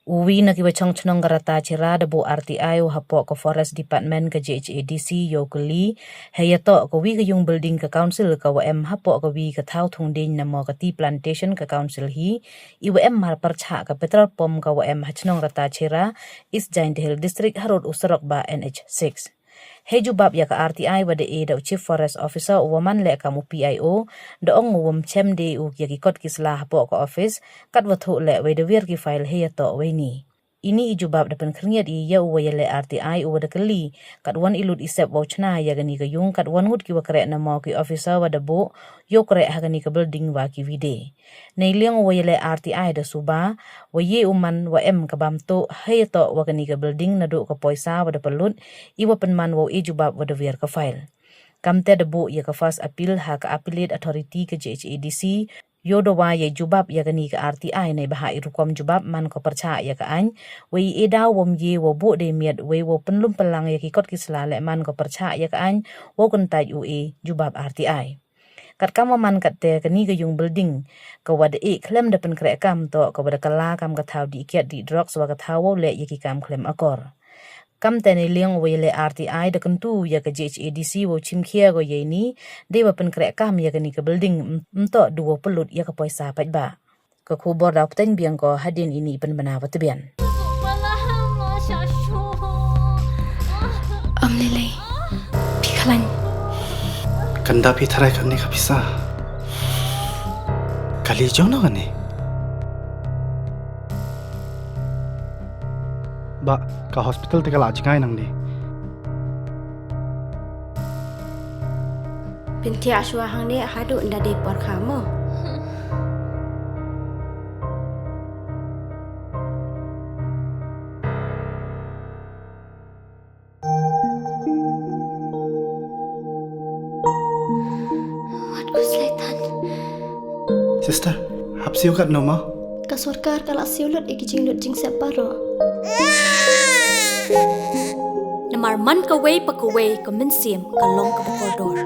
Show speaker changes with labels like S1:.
S1: Uwi na kiwachong chunong Ratacherra dabo RTI hapok ke Forest Department ke JHADC yo kylli hayato ke wi ke yung building ke council ke WM hapok ke wi ke thau thung ding na mo ke tea plantation ke council hi IWM mar percha ke petrol pom ke WM hachnong Ratacherra is Giant Hill district harod usarok ba NH6. He jubab ya ke RTI wada da Chief Forest Officer waman le kamu PIO da ong wum chem de u ya ki kot kislah po ke office kat wathu le wada wir ki file he to we ni. Ini jubab da pen khriat I ya u ya le RTI u wada kylli kat wan ilud isep wachna ya gani ke yung kat wan ngut ki wakre na mo ki officer wada bo yo kre ha gani ke building wa ki vide. Nei liang u ya le RTI da suba wa ye uman wa em ke bamto he to wa gani ke building na do ke poisa wada pelut iwa penman wa jubab wada wir ke file. Kamte debu ya ke first appeal ha ke appellate authority ke JHADC yodo wa ya jubab ya gani ke RTI nei baha irukom jubab man ko percha ya ke an we eda wom ye wo bo de miat we wo penlum pelang ya ki kot kisla le man ko percha ya ke an wo kontai jubab RTI. Kat kama man kat te kani ke yung building ke wada klem de pen krek kam to ke wada kala kam ke thau di kiat di drugs wa ke thau le ya ki kam klem akor. Kam tene liang we le RTI da kentu ya ke JHADC wo chimkhia go ye ni de wa pen krek kam ya ke ni ke building mto duo pelut ya ke poisa pat ba ke khubor da pten biang ko hadin ini pen bana watbian
S2: lele pikhalan
S3: kanda pi tharai khanne ka bisa kali jona gane ba ka hospital te kala ajkai nang ni
S2: binti aswa hang ni hadu nda de por khamo what was letan
S3: sister hap siu kat no ma
S2: ka sarkar kala siulut ikijing lut jing separo namar man ka way pa ka way ka minsim ka long ka koridor